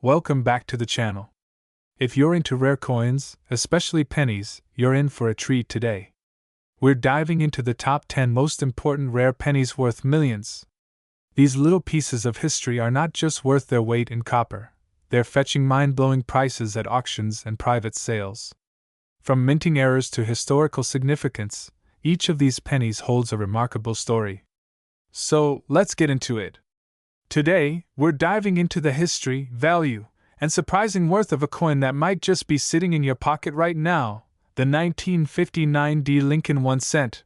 Welcome back to the channel. If you're into rare coins, especially pennies, you're in for a treat today. We're diving into the top 10 most important rare pennies worth millions. These little pieces of history are not just worth their weight in copper, they're fetching mind-blowing prices at auctions and private sales. From minting errors to historical significance, each of these pennies holds a remarkable story. So, let's get into it. Today, we're diving into the history, value, and surprising worth of a coin that might just be sitting in your pocket right now, the 1959 D Lincoln 1 cent.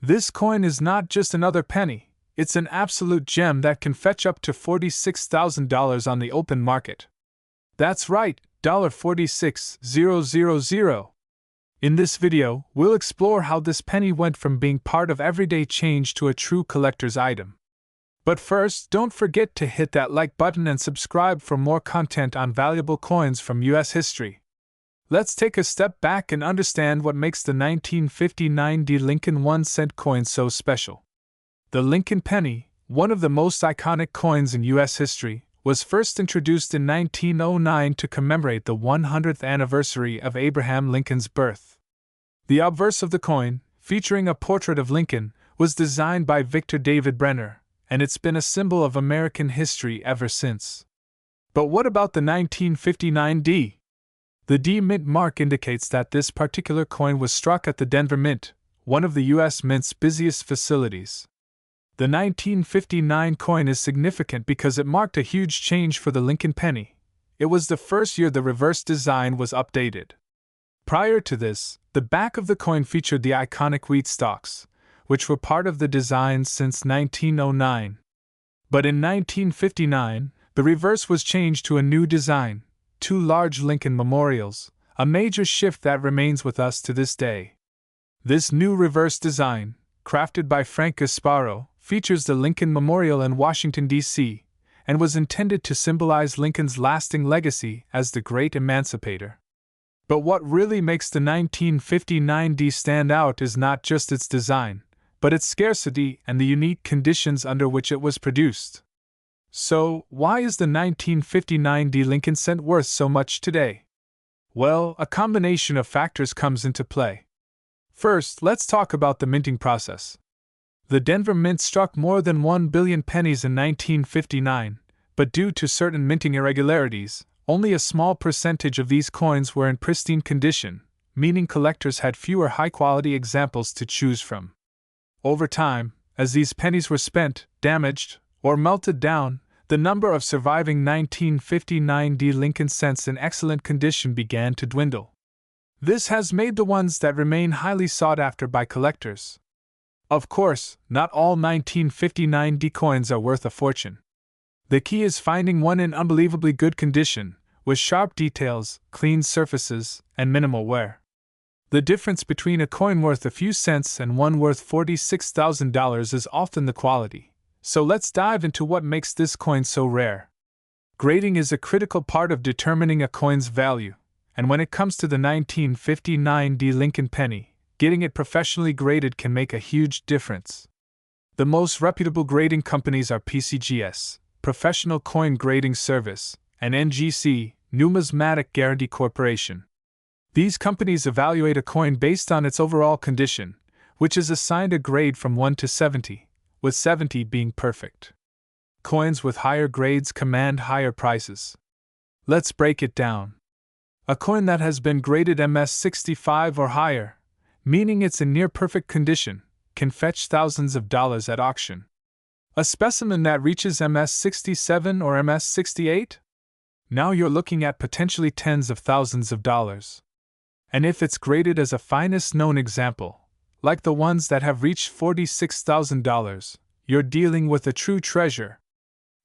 This coin is not just another penny, it's an absolute gem that can fetch up to $46,000 on the open market. That's right, $46,000. In this video, we'll explore how this penny went from being part of everyday change to a true collector's item. But first, don't forget to hit that like button and subscribe for more content on valuable coins from US history. Let's take a step back and understand what makes the 1959 D Lincoln 1 cent coin so special. The Lincoln penny, one of the most iconic coins in US history, was first introduced in 1909 to commemorate the 100th anniversary of Abraham Lincoln's birth. The obverse of the coin, featuring a portrait of Lincoln, was designed by Victor David Brenner, and it's been a symbol of American history ever since. But what about the 1959 D? The D Mint mark indicates that this particular coin was struck at the Denver Mint, one of the U.S. Mint's busiest facilities. The 1959 coin is significant because it marked a huge change for the Lincoln penny. It was the first year the reverse design was updated. Prior to this, the back of the coin featured the iconic wheat stalks, which were part of the design since 1909. But in 1959, the reverse was changed to a new design, two large Lincoln memorials, a major shift that remains with us to this day. This new reverse design, crafted by Frank Gasparo, features the Lincoln Memorial in Washington, D.C., and was intended to symbolize Lincoln's lasting legacy as the great emancipator. But what really makes the 1959 D stand out is not just its design, but its scarcity and the unique conditions under which it was produced. So, why is the 1959 D Lincoln cent worth so much today? Well, a combination of factors comes into play. First, let's talk about the minting process. The Denver Mint struck more than 1 billion pennies in 1959, but due to certain minting irregularities, only a small percentage of these coins were in pristine condition, meaning collectors had fewer high-quality examples to choose from. Over time, as these pennies were spent, damaged, or melted down, the number of surviving 1959 D Lincoln cents in excellent condition began to dwindle. This has made the ones that remain highly sought after by collectors. Of course, not all 1959 D coins are worth a fortune. The key is finding one in unbelievably good condition, with sharp details, clean surfaces, and minimal wear. The difference between a coin worth a few cents and one worth $46,000 is often the quality. So let's dive into what makes this coin so rare. Grading is a critical part of determining a coin's value, and when it comes to the 1959 D Lincoln penny, getting it professionally graded can make a huge difference. The most reputable grading companies are PCGS, Professional Coin Grading Service, and NGC, Numismatic Guarantee Corporation. These companies evaluate a coin based on its overall condition, which is assigned a grade from 1 to 70, with 70 being perfect. Coins with higher grades command higher prices. Let's break it down. A coin that has been graded MS 65 or higher, meaning it's in near-perfect condition, can fetch thousands of dollars at auction. A specimen that reaches MS 67 or MS 68? Now you're looking at potentially tens of thousands of dollars. And if it's graded as a finest known example, like the ones that have reached $46,000, you're dealing with a true treasure.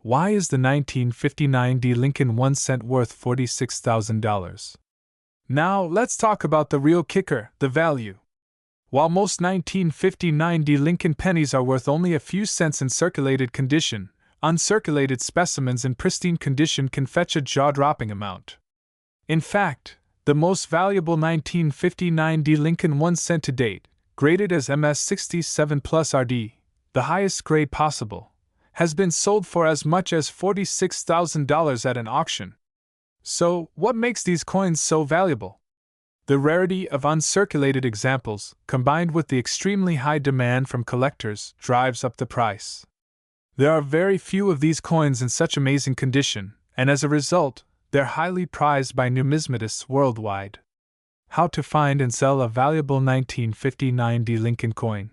Why is the 1959 D Lincoln 1 cent worth $46,000? Now, let's talk about the real kicker, the value. While most 1959 D Lincoln pennies are worth only a few cents in circulated condition, uncirculated specimens in pristine condition can fetch a jaw-dropping amount. In fact, the most valuable 1959 D Lincoln 1 cent to date, graded as MS 67 plus RD, the highest grade possible, has been sold for as much as $46,000 at an auction. So, what makes these coins so valuable? The rarity of uncirculated examples, combined with the extremely high demand from collectors, drives up the price. There are very few of these coins in such amazing condition, and as a result, they're highly prized by numismatists worldwide. How to find and sell a valuable 1959 D Lincoln coin.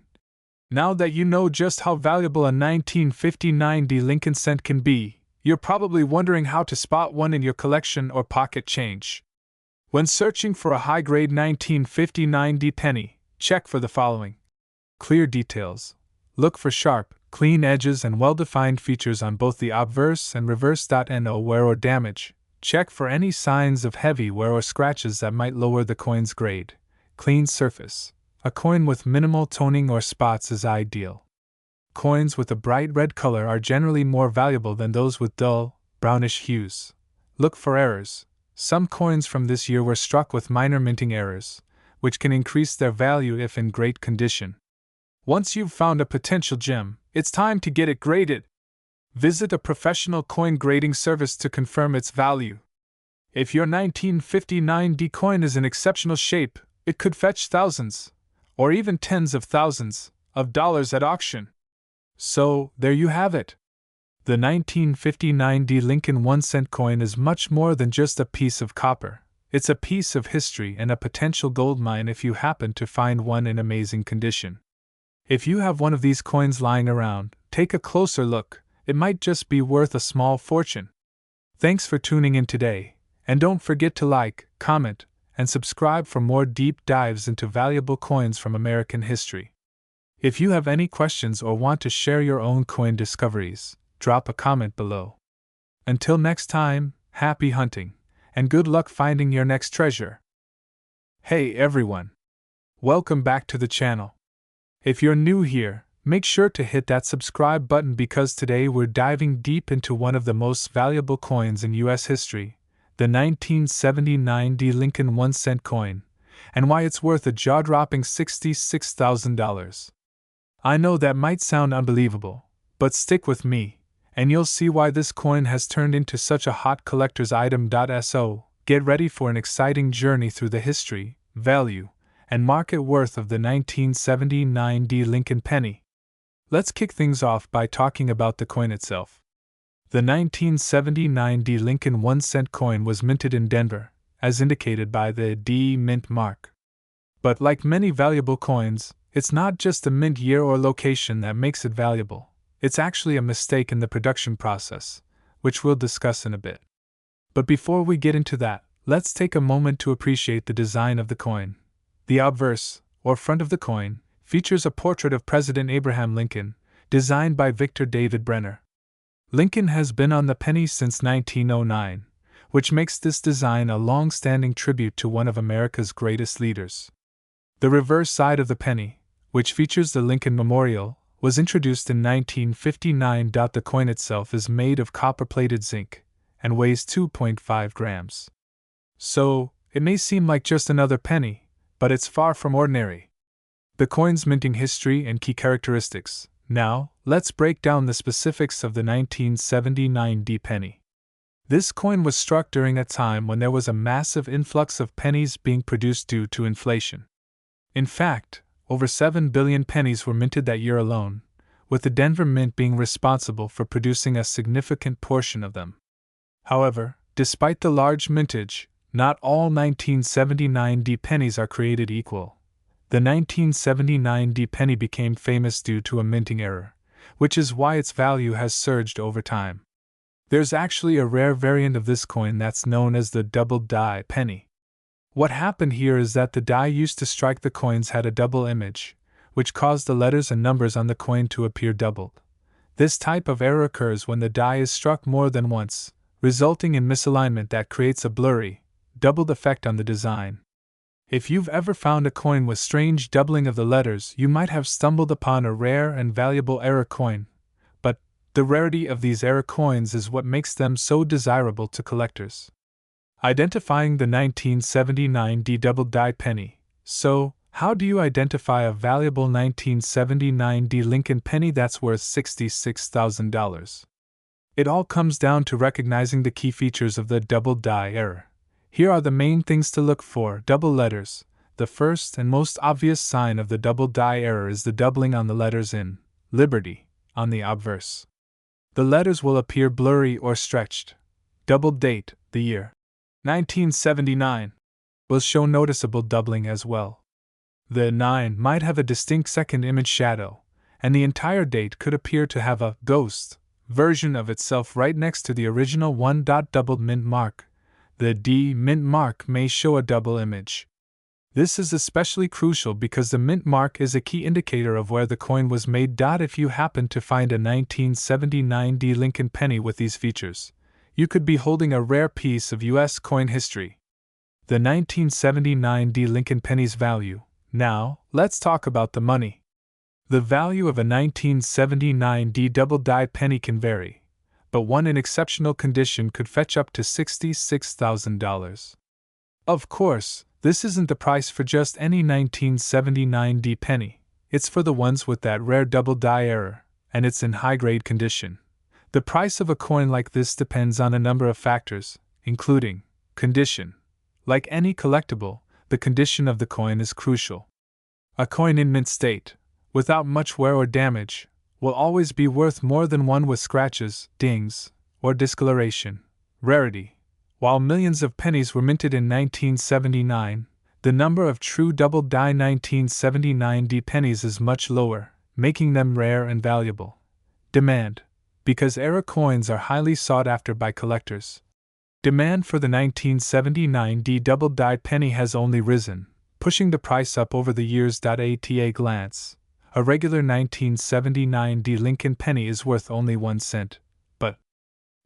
Now that you know just how valuable a 1959 D Lincoln cent can be, you're probably wondering how to spot one in your collection or pocket change. When searching for a high-grade 1959 D penny, check for the following. Clear details. Look for sharp, clean edges and well-defined features on both the obverse and reverse. No wear or damage. Check for any signs of heavy wear or scratches that might lower the coin's grade. Clean surface. A coin with minimal toning or spots is ideal. Coins with a bright red color are generally more valuable than those with dull, brownish hues. Look for errors. Some coins from this year were struck with minor minting errors, which can increase their value if in great condition. Once you've found a potential gem, it's time to get it graded. Visit a professional coin grading service to confirm its value. If your 1959 D coin is in exceptional shape, it could fetch thousands, or even tens of thousands, of dollars at auction. So, there you have it. The 1959 D Lincoln 1-cent coin is much more than just a piece of copper. It's a piece of history and a potential gold mine if you happen to find one in amazing condition. If you have one of these coins lying around, take a closer look. It might just be worth a small fortune. Thanks for tuning in today, and don't forget to like, comment, and subscribe for more deep dives into valuable coins from American history. If you have any questions or want to share your own coin discoveries, drop a comment below. Until next time, happy hunting, and good luck finding your next treasure. Hey everyone! Welcome back to the channel. If you're new here, make sure to hit that subscribe button because today we're diving deep into one of the most valuable coins in US history, the 1979 D Lincoln 1-cent coin, and why it's worth a jaw-dropping $66,000. I know that might sound unbelievable, but stick with me, and you'll see why this coin has turned into such a hot collector's item. So, get ready for an exciting journey through the history, value, and market worth of the 1979 D Lincoln penny. Let's kick things off by talking about the coin itself. The 1979 D Lincoln 1-cent coin was minted in Denver, as indicated by the D mint mark. But like many valuable coins, it's not just the mint year or location that makes it valuable. It's actually a mistake in the production process, which we'll discuss in a bit. But before we get into that, let's take a moment to appreciate the design of the coin. The obverse, or front of the coin, features a portrait of President Abraham Lincoln, designed by Victor David Brenner. Lincoln has been on the penny since 1909, which makes this design a long-standing tribute to one of America's greatest leaders. The reverse side of the penny, which features the Lincoln Memorial, was introduced in 1959. The coin itself is made of copper-plated zinc and weighs 2.5 grams. So, it may seem like just another penny, but it's far from ordinary. The coin's minting history and key characteristics. Now, let's break down the specifics of the 1979 D penny. This coin was struck during a time when there was a massive influx of pennies being produced due to inflation. In fact, over 7 billion pennies were minted that year alone, with the Denver Mint being responsible for producing a significant portion of them. However, despite the large mintage, not all 1979 D pennies are created equal. The 1979 D penny became famous due to a minting error, which is why its value has surged over time. There's actually a rare variant of this coin that's known as the double die penny. What happened here is that the die used to strike the coins had a double image, which caused the letters and numbers on the coin to appear doubled. This type of error occurs when the die is struck more than once, resulting in misalignment that creates a blurry, doubled effect on the design. If you've ever found a coin with strange doubling of the letters, you might have stumbled upon a rare and valuable error coin, but the rarity of these error coins is what makes them so desirable to collectors. Identifying the 1979 D double die penny. So, how do you identify a valuable 1979 D Lincoln penny that's worth $66,000? It all comes down to recognizing the key features of the double die error. Here are the main things to look for. Double letters. The first and most obvious sign of the double die error is the doubling on the letters in Liberty on the obverse. The letters will appear blurry or stretched. Double date, the year 1979, will show noticeable doubling as well. The 9 might have a distinct second image shadow, and the entire date could appear to have a ghost version of itself right next to the original 1. Doubled mint mark. The D mint mark may show a double image. This is especially crucial because the mint mark is a key indicator of where the coin was made. If you happen to find a 1979 D Lincoln penny with these features, you could be holding a rare piece of U.S. coin history. The 1979 D Lincoln penny's value. Now, let's talk about the money. The value of a 1979 D double die penny can vary, but one in exceptional condition could fetch up to $66,000. Of course, this isn't the price for just any 1979 D penny, it's for the ones with that rare double die error, and it's in high-grade condition. The price of a coin like this depends on a number of factors, including condition. Like any collectible, the condition of the coin is crucial. A coin in mint state, without much wear or damage, will always be worth more than one with scratches, dings, or discoloration. Rarity. While millions of pennies were minted in 1979, the number of true double die 1979 D pennies is much lower, making them rare and valuable. Demand. Because era coins are highly sought after by collectors, demand for the 1979 D double die penny has only risen, pushing the price up over the years. At a glance, a regular 1979 D Lincoln penny is worth only 1 cent, but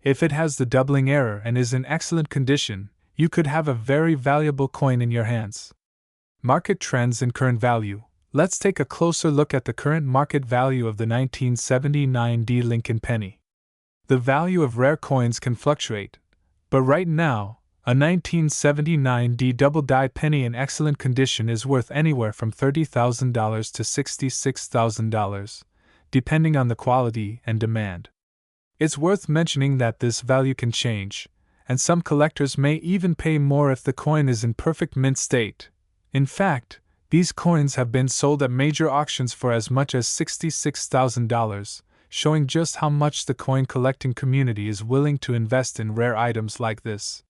if it has the doubling error and is in excellent condition, you could have a very valuable coin in your hands. Market trends and current value. Let's take a closer look at the current market value of the 1979 D Lincoln penny. The value of rare coins can fluctuate, but right now, a 1979 D double die penny in excellent condition is worth anywhere from $30,000 to $66,000, depending on the quality and demand. It's worth mentioning that this value can change, and some collectors may even pay more if the coin is in perfect mint state. In fact, these coins have been sold at major auctions for as much as $66,000, showing just how much the coin collecting community is willing to invest in rare items like this.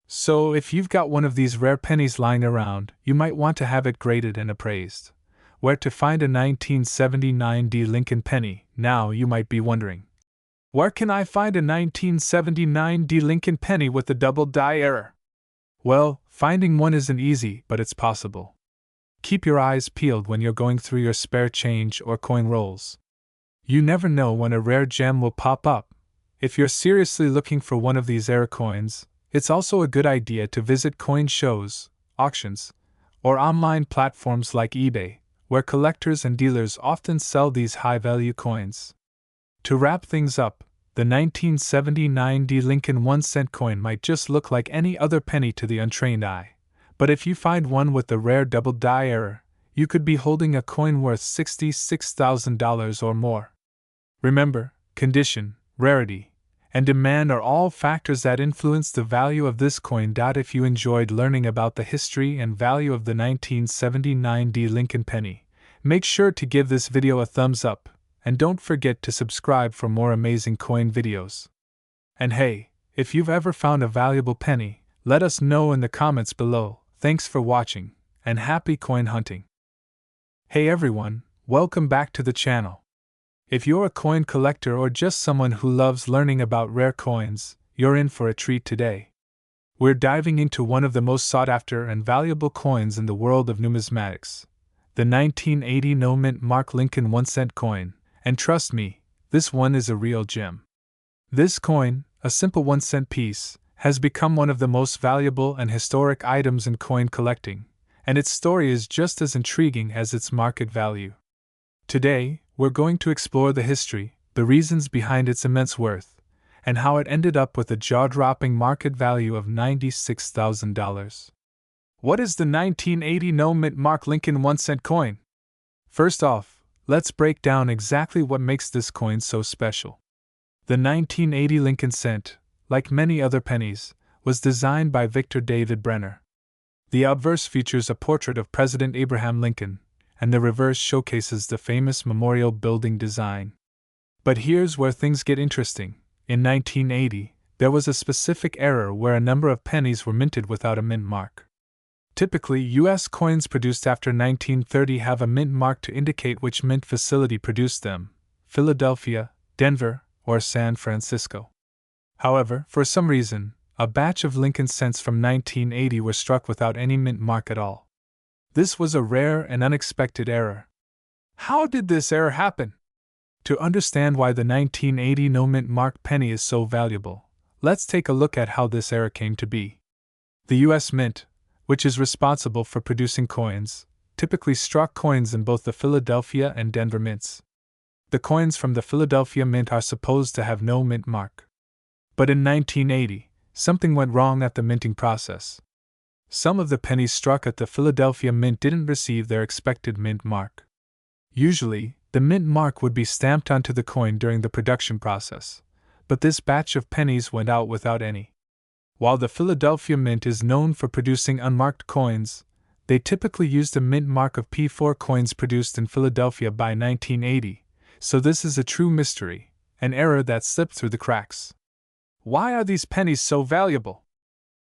So, if you've got one of these rare pennies lying around, you might want to have it graded and appraised. Where to find a 1979 D Lincoln penny? Now you might be wondering, where can I find a 1979 D Lincoln penny with a double die error? Well, finding one isn't easy, but it's possible. Keep your eyes peeled when you're going through your spare change or coin rolls. You never know when a rare gem will pop up. If you're seriously looking for one of these era coins, it's also a good idea to visit coin shows, auctions, or online platforms like eBay, where collectors and dealers often sell these high-value coins. To wrap things up, the 1979 D Lincoln 1-cent coin might just look like any other penny to the untrained eye, but if you find one with the rare double die error, you could be holding a coin worth $66,000 or more. Remember, condition, rarity, and demand are all factors that influence the value of this coin. If you enjoyed learning about the history and value of the 1979 D Lincoln penny, make sure to give this video a thumbs up, and don't forget to subscribe for more amazing coin videos. And hey, if you've ever found a valuable penny, let us know in the comments below. Thanks for watching, and happy coin hunting! Hey everyone, welcome back to the channel. If you're a coin collector or just someone who loves learning about rare coins, you're in for a treat today. We're diving into one of the most sought-after and valuable coins in the world of numismatics, the 1980 no-mint mark Lincoln 1-cent coin, and trust me, this one is a real gem. This coin, a simple 1-cent piece, has become one of the most valuable and historic items in coin collecting, and its story is just as intriguing as its market value. Today, we're going to explore the history, the reasons behind its immense worth, and how it ended up with a jaw-dropping market value of $96,000. What is the 1980 no-mint mark Lincoln 1-cent coin? First off, let's break down exactly what makes this coin so special. The 1980 Lincoln cent, like many other pennies, was designed by Victor David Brenner. The obverse features a portrait of President Abraham Lincoln, and the reverse showcases the famous memorial building design. But here's where things get interesting. In 1980, there was a specific error where a number of pennies were minted without a mint mark. Typically, U.S. coins produced after 1930 have a mint mark to indicate which mint facility produced them: Philadelphia, Denver, or San Francisco. However, for some reason, a batch of Lincoln cents from 1980 were struck without any mint mark at all. This was a rare and unexpected error. How did this error happen? To understand why the 1980 no mint mark penny is so valuable, let's take a look at how this error came to be. The U.S. Mint, which is responsible for producing coins, typically struck coins in both the Philadelphia and Denver mints. The coins from the Philadelphia mint are supposed to have no mint mark. But in 1980, something went wrong at the minting process. Some of the pennies struck at the Philadelphia mint didn't receive their expected mint mark. Usually, the mint mark would be stamped onto the coin during the production process, but this batch of pennies went out without any. While the Philadelphia Mint is known for producing unmarked coins, they typically used a mint mark of P4 coins produced in Philadelphia by 1980, so this is a true mystery, an error that slipped through the cracks. Why are these pennies so valuable?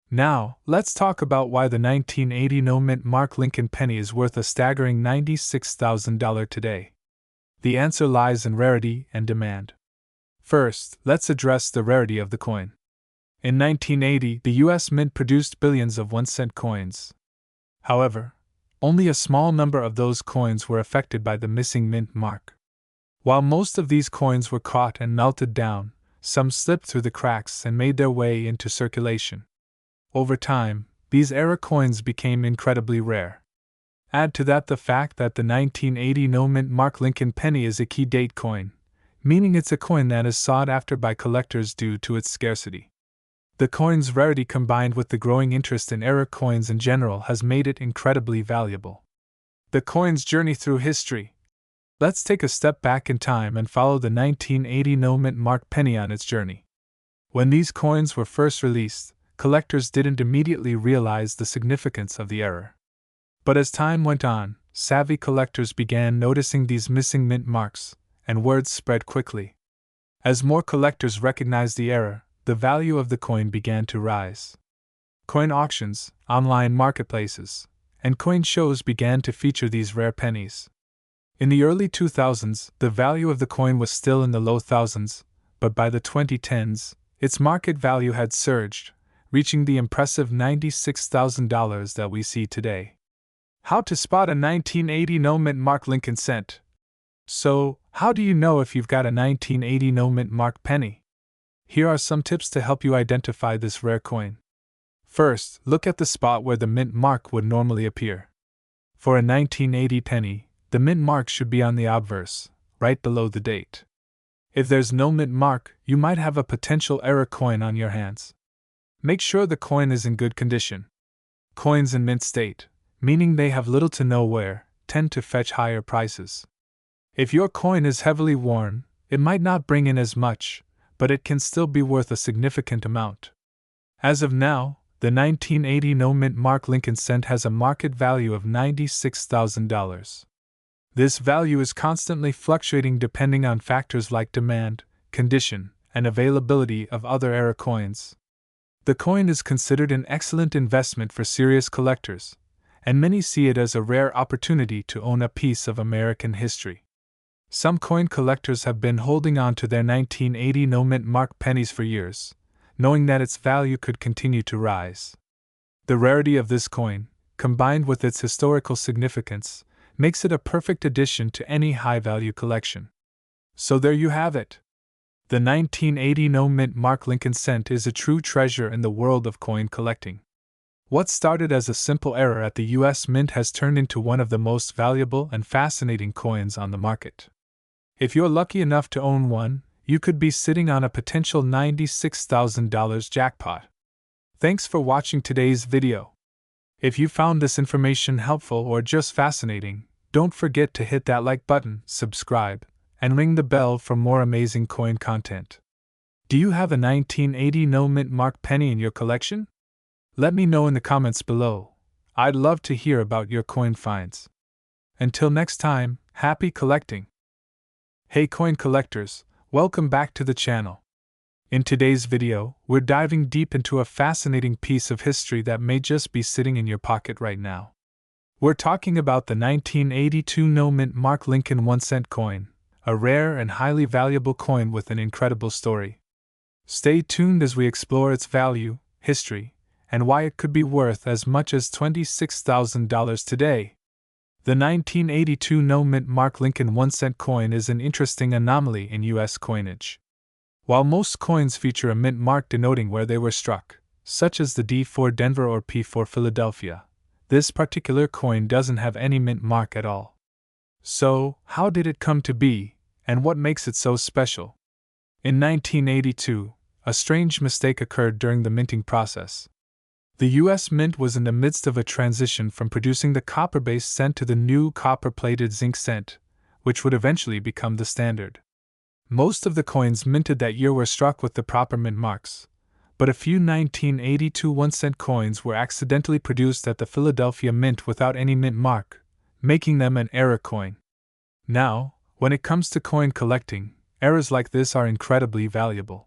Now, let's talk about why the 1980 no mint mark Lincoln penny is worth a staggering $96,000 today. The answer lies in rarity and demand. First, let's address the rarity of the coin. In 1980, the U.S. Mint produced billions of 1-cent coins. However, only a small number of those coins were affected by the missing mint mark. While most of these coins were caught and melted down, some slipped through the cracks and made their way into circulation. Over time, these error coins became incredibly rare. Add to that the fact that the 1980 no mint mark Lincoln penny is a key date coin, meaning it's a coin that is sought after by collectors due to its scarcity. The coin's rarity combined with the growing interest in error coins in general has made it incredibly valuable. The coin's journey through history. Let's take a step back in time and follow the 1980 no mint mark penny on its journey. When these coins were first released, collectors didn't immediately realize the significance of the error. But as time went on, savvy collectors began noticing these missing mint marks, and word spread quickly. As more collectors recognized the error, the value of the coin began to rise. Coin auctions, online marketplaces, and coin shows began to feature these rare pennies. In the early 2000s, the value of the coin was still in the low thousands, but by the 2010s, its market value had surged, reaching the impressive $96,000 that we see today. How to spot a 1980 no mint mark Lincoln cent? So, how do you know if you've got a 1980 no mint mark penny? Here are some tips to help you identify this rare coin. First, look at the spot where the mint mark would normally appear. For a 1980 penny, the mint mark should be on the obverse, right below the date. If there's no mint mark, you might have a potential error coin on your hands. Make sure the coin is in good condition. Coins in mint state, meaning they have little to no wear, tend to fetch higher prices. If your coin is heavily worn, it might not bring in as much, but it can still be worth a significant amount. As of now, the 1980 no mint mark Lincoln cent has a market value of $96,000. This value is constantly fluctuating depending on factors like demand, condition, and availability of other era coins. The coin is considered an excellent investment for serious collectors, and many see it as a rare opportunity to own a piece of American history. Some coin collectors have been holding on to their 1980 no mint mark pennies for years, knowing that its value could continue to rise. The rarity of this coin, combined with its historical significance, makes it a perfect addition to any high-value collection. So there you have it. The 1980 no mint mark Lincoln cent is a true treasure in the world of coin collecting. What started as a simple error at the U.S. Mint has turned into one of the most valuable and fascinating coins on the market. If you're lucky enough to own one, you could be sitting on a potential $96,000 jackpot. Thanks for watching today's video. If you found this information helpful or just fascinating, don't forget to hit that like button, subscribe, and ring the bell for more amazing coin content. Do you have a 1980 no mint mark penny in your collection? Let me know in the comments below. I'd love to hear about your coin finds. Until next time, happy collecting! Hey coin collectors, welcome back to the channel. In today's video, we're diving deep into a fascinating piece of history that may just be sitting in your pocket right now. We're talking about the 1982 no mint mark Lincoln 1-cent coin, a rare and highly valuable coin with an incredible story. Stay tuned as we explore its value, history, and why it could be worth as much as $26,000 today. The 1982 no mint mark Lincoln 1-cent coin is an interesting anomaly in U.S. coinage. While most coins feature a mint mark denoting where they were struck, such as the D for Denver or P for Philadelphia, this particular coin doesn't have any mint mark at all. So, how did it come to be, and what makes it so special? In 1982, a strange mistake occurred during the minting process. The U.S. Mint was in the midst of a transition from producing the copper-based cent to the new copper-plated zinc cent, which would eventually become the standard. Most of the coins minted that year were struck with the proper mint marks, but a few 1982 1-cent coins were accidentally produced at the Philadelphia Mint without any mint mark, making them an error coin. Now, when it comes to coin collecting, errors like this are incredibly valuable.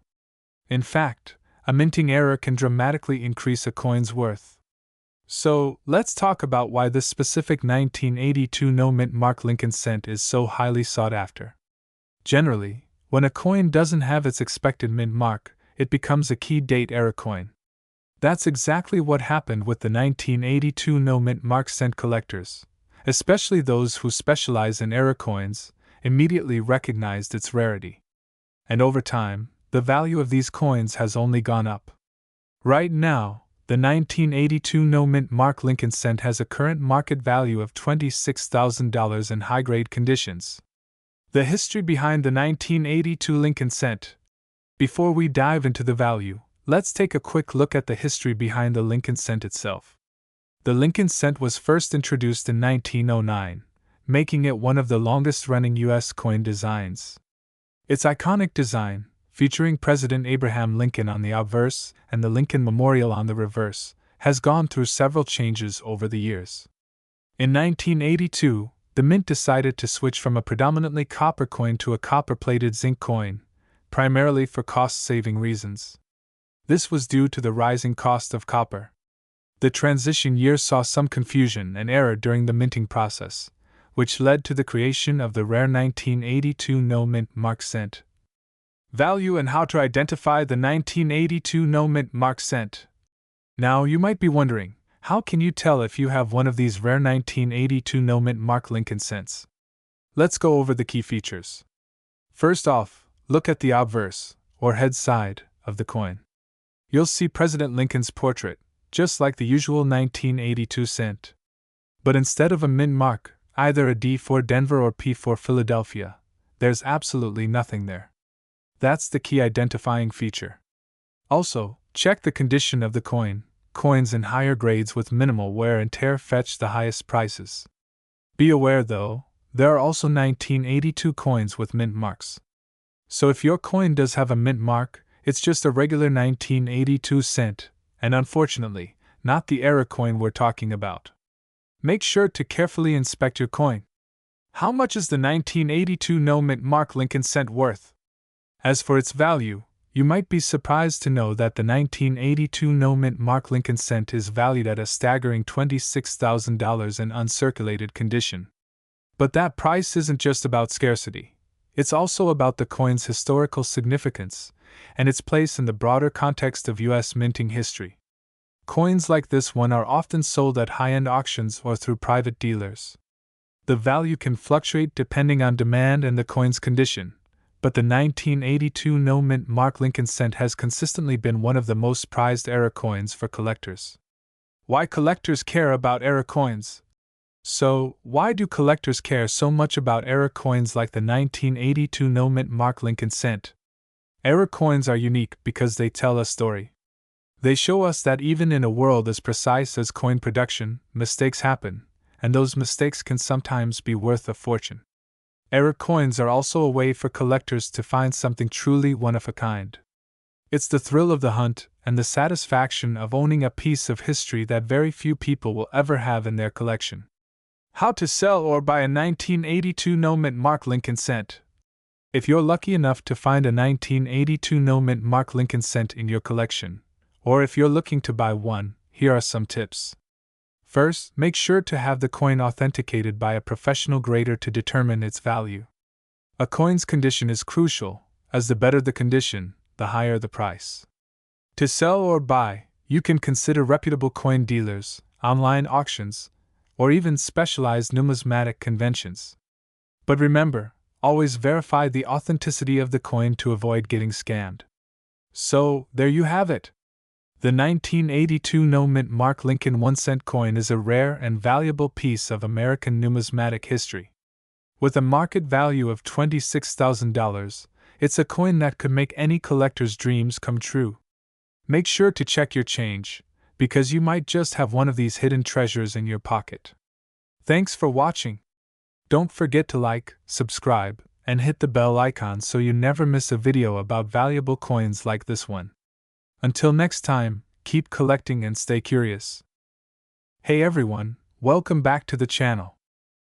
In fact, a minting error can dramatically increase a coin's worth. So, let's talk about why this specific 1982 no mint mark Lincoln cent is so highly sought after. Generally, when a coin doesn't have its expected mint mark, it becomes a key date error coin. That's exactly what happened with the 1982 no mint mark cent collectors, especially those who specialize in error coins, immediately recognized its rarity. And over time, the value of these coins has only gone up. Right now, the 1982 no mint mark Lincoln cent has a current market value of $26,000 in high-grade conditions. The history behind the 1982 Lincoln cent. Before we dive into the value, let's take a quick look at the history behind the Lincoln cent itself. The Lincoln cent was first introduced in 1909, making it one of the longest-running U.S. coin designs. Its iconic design, featuring President Abraham Lincoln on the obverse and the Lincoln Memorial on the reverse, has gone through several changes over the years. In 1982, the Mint decided to switch from a predominantly copper coin to a copper-plated zinc coin, primarily for cost-saving reasons. This was due to the rising cost of copper. The transition year saw some confusion and error during the minting process, which led to the creation of the rare 1982 no mint mark cent. Value and how to identify the 1982 no mint mark cent. Now you might be wondering, how can you tell if you have one of these rare 1982 no mint mark Lincoln cents? Let's go over the key features. First off, look at the obverse, or head side, of the coin. You'll see President Lincoln's portrait, just like the usual 1982 cent. But instead of a mint mark, either a D for Denver or P for Philadelphia, there's absolutely nothing there. That's the key identifying feature. Also, check the condition of the coin. Coins in higher grades with minimal wear and tear fetch the highest prices. Be aware though, there are also 1982 coins with mint marks. So if your coin does have a mint mark, it's just a regular 1982 cent, and unfortunately, not the error coin we're talking about. Make sure to carefully inspect your coin. How much is the 1982 no mint mark Lincoln cent worth? As for its value, you might be surprised to know that the 1982 no mint mark Lincoln cent is valued at a staggering $26,000 in uncirculated condition. But that price isn't just about scarcity. It's also about the coin's historical significance and its place in the broader context of U.S. minting history. Coins like this one are often sold at high-end auctions or through private dealers. The value can fluctuate depending on demand and the coin's condition, but the 1982 no mint mark Lincoln cent has consistently been one of the most prized error coins for collectors. Why collectors care about error coins? So, why do collectors care so much about error coins like the 1982 no mint mark Lincoln cent? Error coins are unique because they tell a story. They show us that even in a world as precise as coin production, mistakes happen, and those mistakes can sometimes be worth a fortune. Error coins are also a way for collectors to find something truly one of a kind. It's the thrill of the hunt and the satisfaction of owning a piece of history that very few people will ever have in their collection. How to sell or buy a 1982 no-mint mark Lincoln cent. If you're lucky enough to find a 1982 no-mint mark Lincoln cent in your collection, or if you're looking to buy one, here are some tips. First, make sure to have the coin authenticated by a professional grader to determine its value. A coin's condition is crucial, as the better the condition, the higher the price. To sell or buy, you can consider reputable coin dealers, online auctions, or even specialized numismatic conventions. But remember, always verify the authenticity of the coin to avoid getting scammed. So, there you have it. The 1982 no-mint mark Lincoln 1-cent coin is a rare and valuable piece of American numismatic history. With a market value of $26,000, it's a coin that could make any collector's dreams come true. Make sure to check your change, because you might just have one of these hidden treasures in your pocket. Thanks for watching. Don't forget to like, subscribe, and hit the bell icon so you never miss a video about valuable coins like this one. Until next time, keep collecting and stay curious. Hey everyone, welcome back to the channel.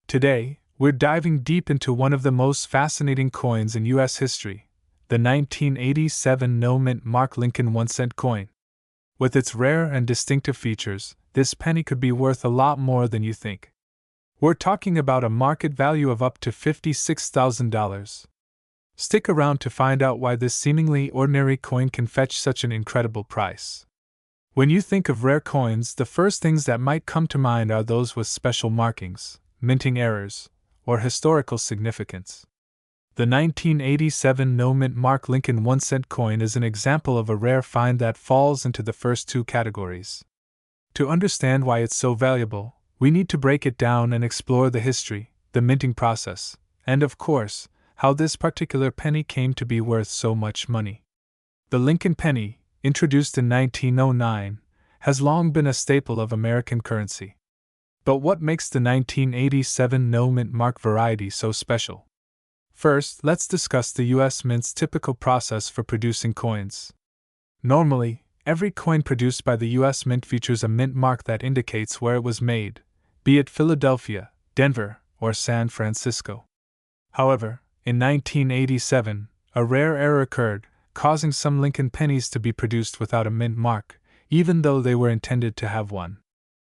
Today, we're diving deep into one of the most fascinating coins in U.S. history, the 1987 no-mint mark Lincoln 1-cent coin. With its rare and distinctive features, this penny could be worth a lot more than you think. We're talking about a market value of up to $56,000. Stick around to find out why this seemingly ordinary coin can fetch such an incredible price. When you think of rare coins, the first things that might come to mind are those with special markings, minting errors, or historical significance. The 1987 no-mint mark Lincoln 1-cent coin is an example of a rare find that falls into the first two categories. To understand why it's so valuable, we need to break it down and explore the history, the minting process, and of course, how this particular penny came to be worth so much money. The Lincoln penny, introduced in 1909, has long been a staple of American currency. But what makes the 1987 no-mint mark variety so special? First, let's discuss the U.S. Mint's typical process for producing coins. Normally, every coin produced by the U.S. Mint features a mint mark that indicates where it was made, be it Philadelphia, Denver, or San Francisco. However, in 1987, a rare error occurred, causing some Lincoln pennies to be produced without a mint mark, even though they were intended to have one.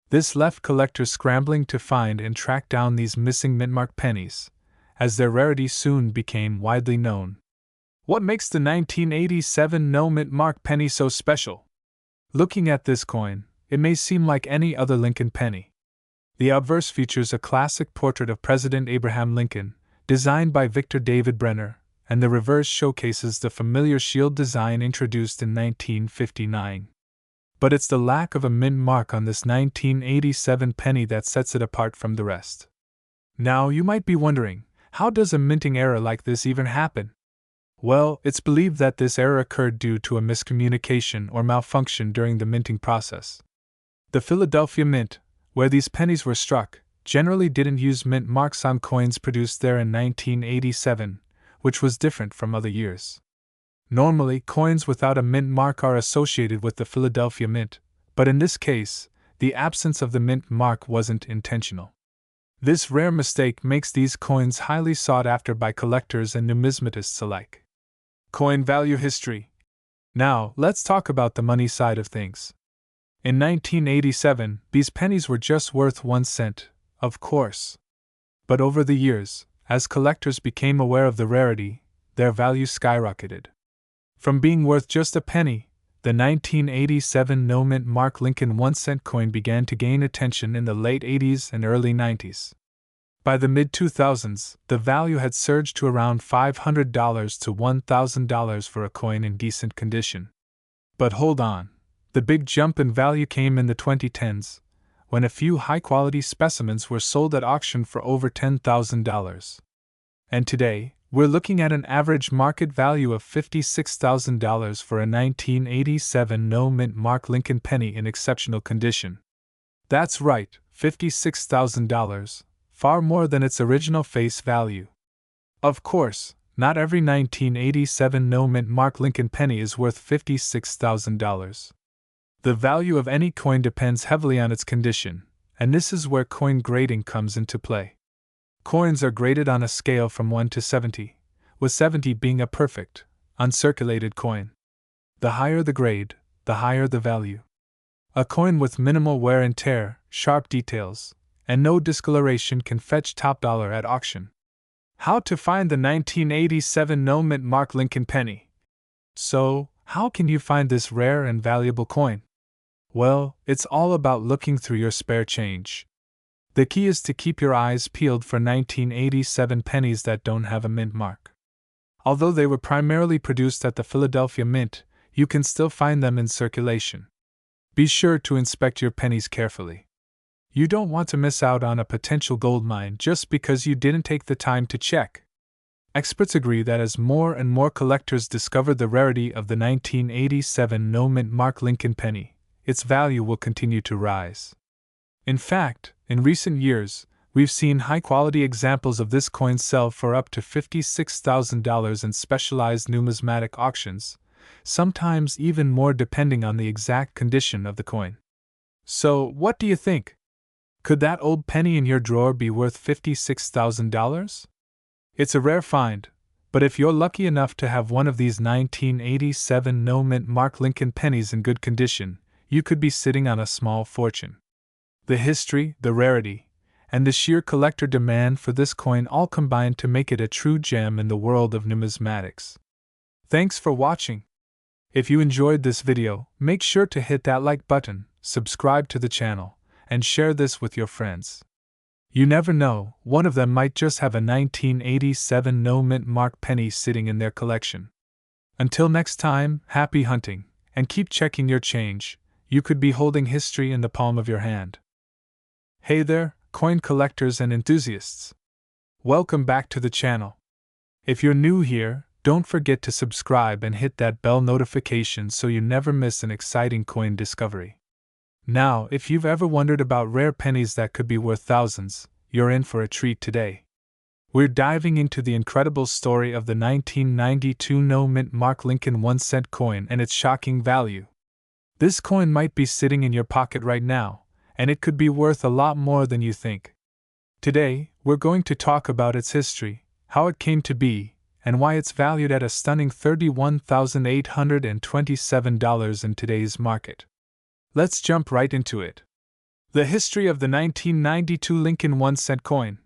This left collectors scrambling to find and track down these missing mint-mark pennies, as their rarity soon became widely known. What makes the 1987 no-mint mark penny so special? Looking at this coin, it may seem like any other Lincoln penny. The obverse features a classic portrait of President Abraham Lincoln, designed by Victor David Brenner, and the reverse showcases the familiar shield design introduced in 1959. But it's the lack of a mint mark on this 1987 penny that sets it apart from the rest. Now you might be wondering, how does a minting error like this even happen? Well, it's believed that this error occurred due to a miscommunication or malfunction during the minting process. The Philadelphia Mint, where these pennies were struck, generally didn't use mint marks on coins produced there in 1987, which was different from other years. Normally, coins without a mint mark are associated with the Philadelphia Mint, but in this case, the absence of the mint mark wasn't intentional. This rare mistake makes these coins highly sought after by collectors and numismatists alike. Coin value history. Now, let's talk about the money side of things. In 1987, these pennies were just worth 1 cent, of course. But over the years, as collectors became aware of the rarity, their value skyrocketed. From being worth just a penny, the 1987 no-mint mark Lincoln 1-cent coin began to gain attention in the late 80s and early 90s. By the mid-2000s, the value had surged to around $500 to $1,000 for a coin in decent condition. But hold on, the big jump in value came in the 2010s, when a few high-quality specimens were sold at auction for over $10,000. And today, we're looking at an average market value of $56,000 for a 1987 no-mint mark Lincoln penny in exceptional condition. That's right, $56,000, far more than its original face value. Of course, Not every 1987 no-mint mark Lincoln penny is worth $56,000. The value of any coin depends heavily on its condition, and this is where coin grading comes into play. Coins are graded on a scale from 1 to 70, with 70 being a perfect, uncirculated coin. The higher the grade, the higher the value. A coin with minimal wear and tear, sharp details, and no discoloration can fetch top dollar at auction. How to find the 1987 no-mint mark Lincoln penny? So, how can you find this rare and valuable coin? Well, it's all about looking through your spare change. The key is to keep your eyes peeled for 1987 pennies that don't have a mint mark. Although they were primarily produced at the Philadelphia Mint, you can still find them in circulation. Be sure to inspect your pennies carefully. You don't want to miss out on a potential gold mine just because you didn't take the time to check. Experts agree that as more and more collectors discover the rarity of the 1987 no-mint mark Lincoln penny, its value will continue to rise. In fact, in recent years, we've seen high-quality examples of this coin sell for up to $56,000 in specialized numismatic auctions, sometimes even more depending on the exact condition of the coin. So, what do you think? Could that old penny in your drawer be worth $56,000? It's a rare find, but if you're lucky enough to have one of these 1987 no-mint mark Lincoln pennies in good condition, you could be sitting on a small fortune. The history, the rarity, and the sheer collector demand for this coin all combine to make it a true gem in the world of numismatics. Thanks for watching. If you enjoyed this video, make sure to hit that like button, subscribe to the channel, and share this with your friends. You never know, one of them might just have a 1987 no-mint mark penny sitting in their collection. Until next time, happy hunting, and keep checking your change. You could be holding history in the palm of your hand. Hey there, coin collectors and enthusiasts. Welcome back to the channel. If you're new here, don't forget to subscribe and hit that bell notification so you never miss an exciting coin discovery. Now, if you've ever wondered about rare pennies that could be worth thousands, you're in for a treat today. We're diving into the incredible story of the 1992 no-mint mark Lincoln 1-cent coin and its shocking value. This coin might be sitting in your pocket right now, and it could be worth a lot more than you think. Today, we're going to talk about its history, how it came to be, and why it's valued at a stunning $31,827 in today's market. Let's jump right into it. The history of the 1992 Lincoln 1-cent coin.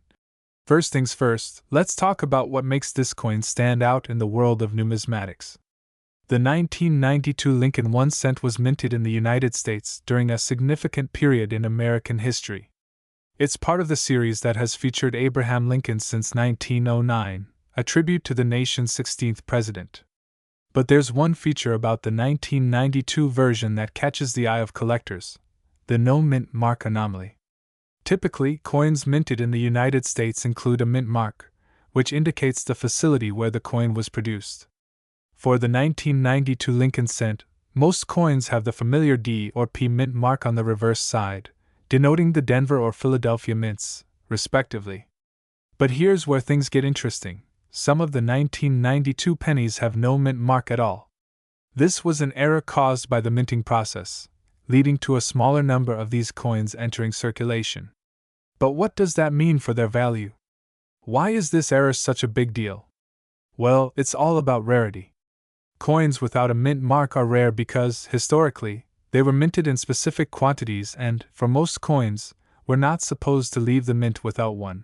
First things first, let's talk about what makes this coin stand out in the world of numismatics. The 1992 Lincoln 1-cent was minted in the United States during a significant period in American history. It's part of the series that has featured Abraham Lincoln since 1909, a tribute to the nation's 16th president. But there's one feature about the 1992 version that catches the eye of collectors: the no-mint mark anomaly. Typically, coins minted in the United States include a mint mark, which indicates the facility where the coin was produced. For the 1992 Lincoln cent, most coins have the familiar D or P mint mark on the reverse side, denoting the Denver or Philadelphia mints, respectively. But here's where things get interesting. Some of the 1992 pennies have no mint mark at all. This was an error caused by the minting process, leading to a smaller number of these coins entering circulation. But what does that mean for their value? Why is this error such a big deal? Well, it's all about rarity. Coins without a mint mark are rare because, historically, they were minted in specific quantities and, for most coins, were not supposed to leave the mint without one.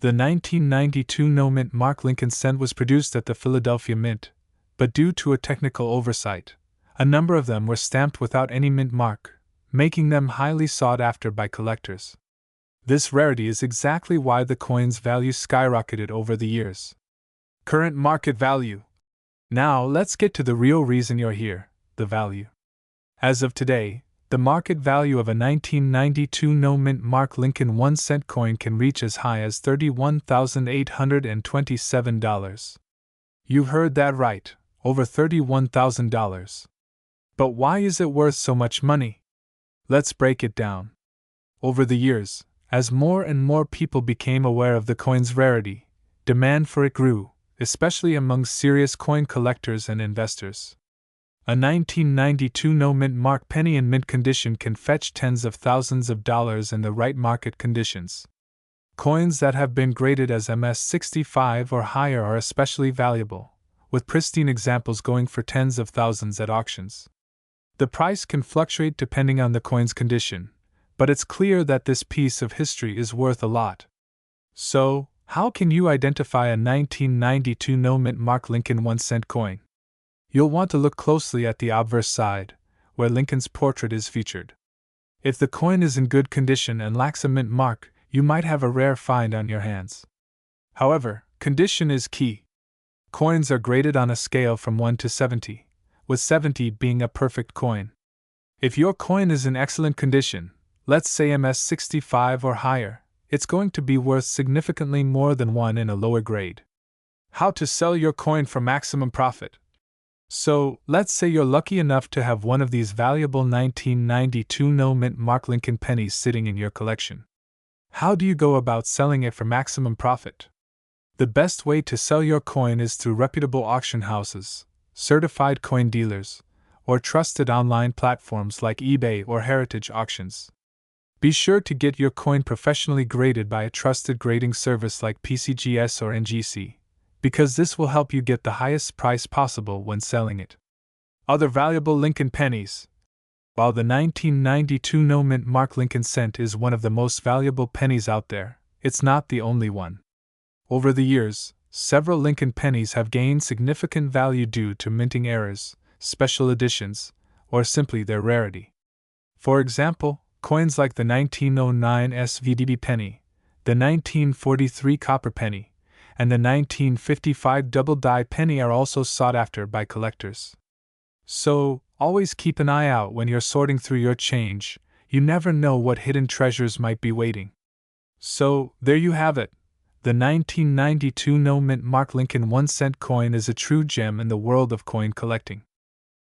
The 1992 no-mint mark Lincoln cent was produced at the Philadelphia Mint, but due to a technical oversight, a number of them were stamped without any mint mark, making them highly sought after by collectors. This rarity is exactly why the coin's value skyrocketed over the years. Current market value. Now let's get to the real reason you're here, the value. As of today, the market value of a 1992 no-mint mark Lincoln 1-cent coin can reach as high as $31,827. You heard that right, over $31,000. But why is it worth so much money? Let's break it down. Over the years, as more and more people became aware of the coin's rarity, demand for it grew, especially among serious coin collectors and investors. A 1992 no-mint mark penny in mint condition can fetch tens of thousands of dollars in the right market conditions. Coins that have been graded as MS-65 or higher are especially valuable, with pristine examples going for tens of thousands at auctions. The price can fluctuate depending on the coin's condition, but it's clear that this piece of history is worth a lot. So, how can you identify a 1992 no-mint mark Lincoln 1-cent coin? You'll want to look closely at the obverse side, where Lincoln's portrait is featured. If the coin is in good condition and lacks a mint mark, you might have a rare find on your hands. However, condition is key. Coins are graded on a scale from 1 to 70, with 70 being a perfect coin. If your coin is in excellent condition, let's say MS-65 or higher, it's going to be worth significantly more than one in a lower grade. How to sell your coin for maximum profit? So, let's say you're lucky enough to have one of these valuable 1992 no-mint mark Lincoln pennies sitting in your collection. How do you go about selling it for maximum profit? The best way to sell your coin is through reputable auction houses, certified coin dealers, or trusted online platforms like eBay or Heritage Auctions. Be sure to get your coin professionally graded by a trusted grading service like PCGS or NGC, because this will help you get the highest price possible when selling it. Other valuable Lincoln pennies. While the 1992 no-mint mark Lincoln cent is one of the most valuable pennies out there, it's not the only one. Over the years, several Lincoln pennies have gained significant value due to minting errors, special editions, or simply their rarity. For example, coins like the 1909 SVDB penny, the 1943 copper penny, and the 1955 double-die penny are also sought after by collectors. So, always keep an eye out when you're sorting through your change. You never know what hidden treasures might be waiting. So, there you have it. The 1992 no-mint mark Lincoln 1-cent coin is a true gem in the world of coin collecting.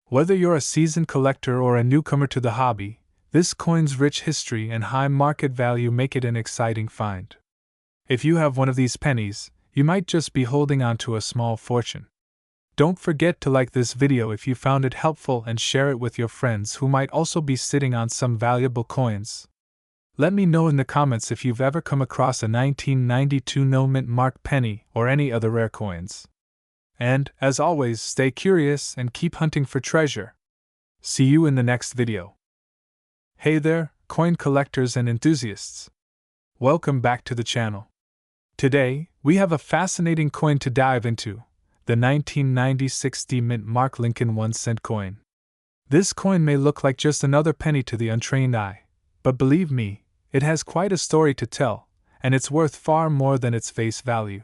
Whether you're a seasoned collector or a newcomer to the hobby, this coin's rich history and high market value make it an exciting find. If you have one of these pennies, you might just be holding on to a small fortune. Don't forget to like this video if you found it helpful and share it with your friends who might also be sitting on some valuable coins. Let me know in the comments if you've ever come across a 1992 no-mint mark penny or any other rare coins. And, as always, stay curious and keep hunting for treasure. See you in the next video. Hey there, coin collectors and enthusiasts. Welcome back to the channel. Today, we have a fascinating coin to dive into. The 1996 mint mark Lincoln 1-cent coin. This coin may look like just another penny to the untrained eye, but believe me, it has quite a story to tell, and it's worth far more than its face value.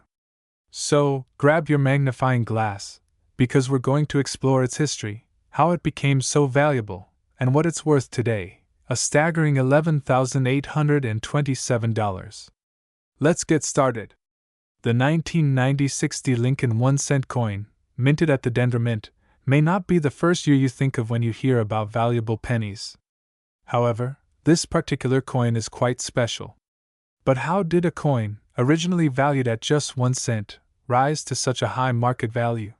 So, grab your magnifying glass, because we're going to explore its history, how it became so valuable, and what it's worth today, a staggering $11,827. Let's get started. The 1996 Lincoln 1-cent coin, minted at the Denver Mint, may not be the first year you think of when you hear about valuable pennies. However, this particular coin is quite special. But how did a coin, originally valued at just 1 cent, rise to such a high market value?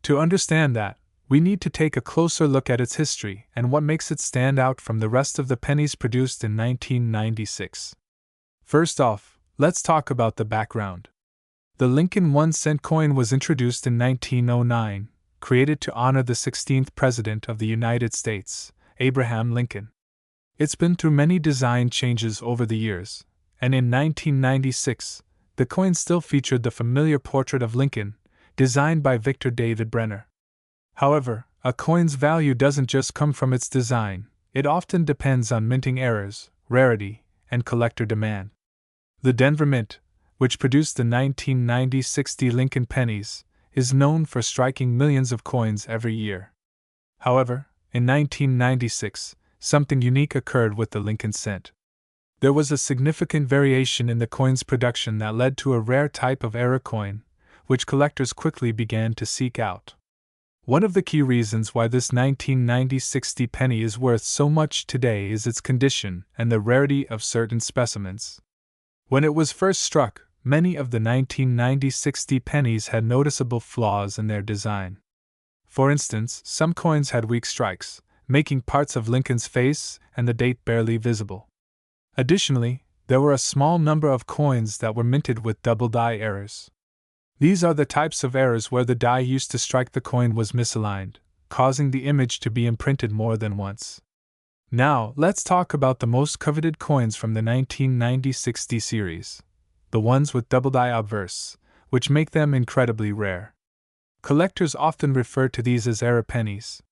To understand that, we need to take a closer look at its history and what makes it stand out from the rest of the pennies produced in 1996. First off, let's talk about the background. The Lincoln 1-cent coin was introduced in 1909, created to honor the 16th President of the United States, Abraham Lincoln. It's been through many design changes over the years, and in 1996, the coin still featured the familiar portrait of Lincoln, designed by Victor David Brenner. However, a coin's value doesn't just come from its design, it often depends on minting errors, rarity, and collector demand. The Denver Mint, which produced the 1996 Lincoln pennies, is known for striking millions of coins every year. However, in 1996, something unique occurred with the Lincoln cent. There was a significant variation in the coin's production that led to a rare type of error coin, which collectors quickly began to seek out. One of the key reasons why this 1996 penny is worth so much today is its condition and the rarity of certain specimens. When it was first struck, many of the 1990-60 pennies had noticeable flaws in their design. For instance, some coins had weak strikes, making parts of Lincoln's face and the date barely visible. Additionally, there were a small number of coins that were minted with double die errors. These are the types of errors where the die used to strike the coin was misaligned, causing the image to be imprinted more than once. Now, let's talk about the most coveted coins from the 1990-60 series, the ones with double die obverse, which make them incredibly rare. Collectors often refer to these as error pennies.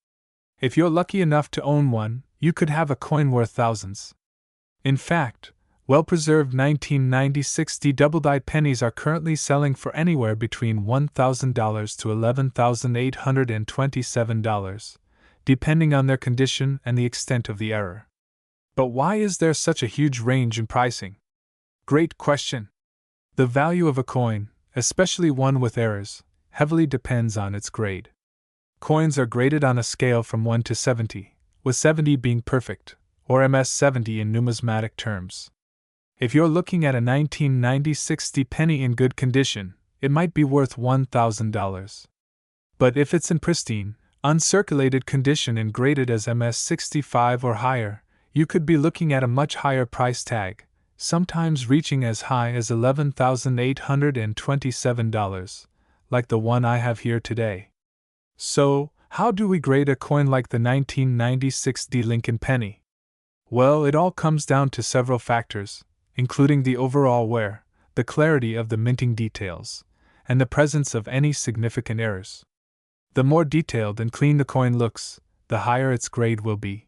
If you're lucky enough to own one, you could have a coin worth thousands. In fact, well-preserved 1990-60 double-dyed pennies are currently selling for anywhere between $1,000 to $11,827, depending on their condition and the extent of the error. But why is there such a huge range in pricing? Great question. The value of a coin, especially one with errors, heavily depends on its grade. Coins are graded on a scale from 1 to 70, with 70 being perfect, or MS-70 in numismatic terms. If you're looking at a 1990-60 penny in good condition, it might be worth $1,000. But if it's in pristine, uncirculated condition and graded as MS-65 or higher, you could be looking at a much higher price tag, sometimes reaching as high as $11,827, like the one I have here today. So, how do we grade a coin like the 1990-60 Lincoln penny? Well, it all comes down to several factors, including the overall wear, the clarity of the minting details, and the presence of any significant errors. The more detailed and clean the coin looks, the higher its grade will be.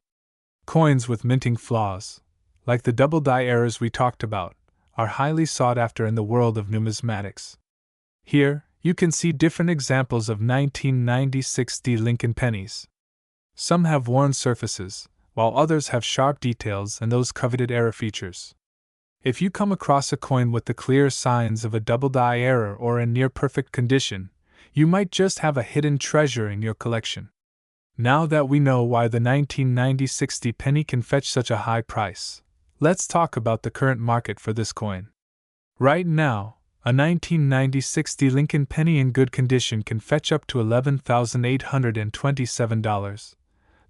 Coins with minting flaws, like the double die errors we talked about, are highly sought after in the world of numismatics. Here, you can see different examples of 1990-60 Lincoln pennies. Some have worn surfaces, while others have sharp details and those coveted error features. If you come across a coin with the clear signs of a double die error or in near-perfect condition, you might just have a hidden treasure in your collection. Now that we know why the 1990-60 penny can fetch such a high price, let's talk about the current market for this coin. Right now, a 1990-60 Lincoln penny in good condition can fetch up to $11,827,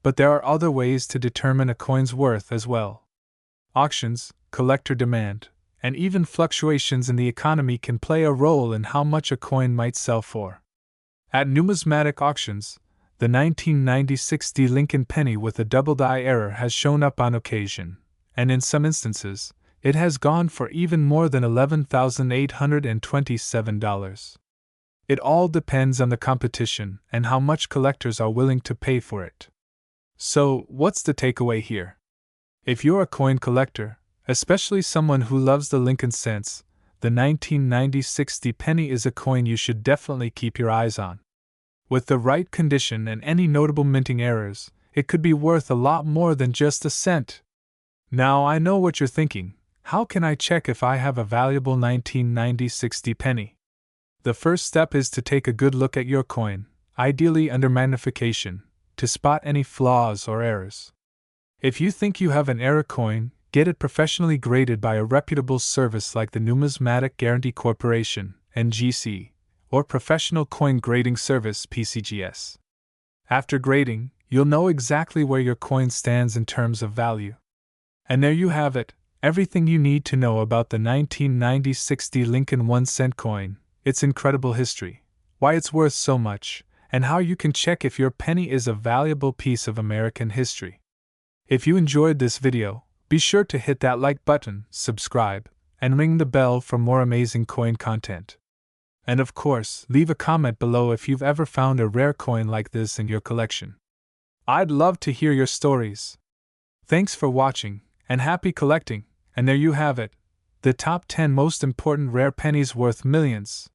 but there are other ways to determine a coin's worth as well. Auctions, collector demand, and even fluctuations in the economy can play a role in how much a coin might sell for. At numismatic auctions, the 1990-60 Lincoln penny with a double die error has shown up on occasion, and in some instances, it has gone for even more than $11,827. It all depends on the competition and how much collectors are willing to pay for it. So, what's the takeaway here? If you're a coin collector, especially someone who loves the Lincoln cents, the 1990-60 penny is a coin you should definitely keep your eyes on. With the right condition and any notable minting errors, it could be worth a lot more than just a cent. Now I know what you're thinking. How can I check if I have a valuable 1990-60 penny? The first step is to take a good look at your coin, ideally under magnification, to spot any flaws or errors. If you think you have an error coin, get it professionally graded by a reputable service like the Numismatic Guarantee Corporation, NGC, or Professional Coin Grading Service, PCGS. After grading, you'll know exactly where your coin stands in terms of value. And there you have it, everything you need to know about the 1990-60 Lincoln 1-cent coin, its incredible history, why it's worth so much, and how you can check if your penny is a valuable piece of American history. If you enjoyed this video, be sure to hit that like button, subscribe, and ring the bell for more amazing coin content. And of course, leave a comment below if you've ever found a rare coin like this in your collection. I'd love to hear your stories. Thanks for watching, and happy collecting, and there you have it, the top 10 most important rare pennies worth millions.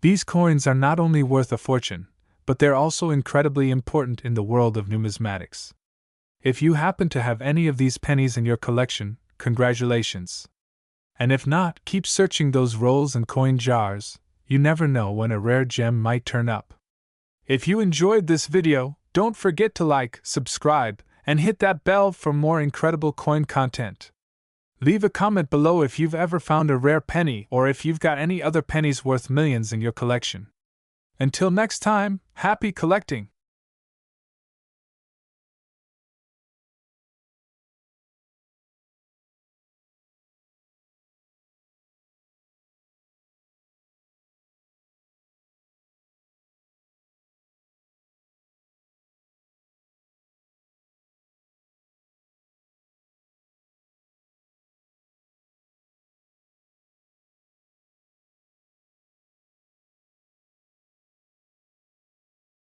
These coins are not only worth a fortune, but they're also incredibly important in the world of numismatics. If you happen to have any of these pennies in your collection, congratulations. And if not, keep searching those rolls and coin jars, you never know when a rare gem might turn up. If you enjoyed this video, don't forget to like, subscribe, and hit that bell for more incredible coin content. Leave a comment below if you've ever found a rare penny or if you've got any other pennies worth millions in your collection. Until next time, happy collecting!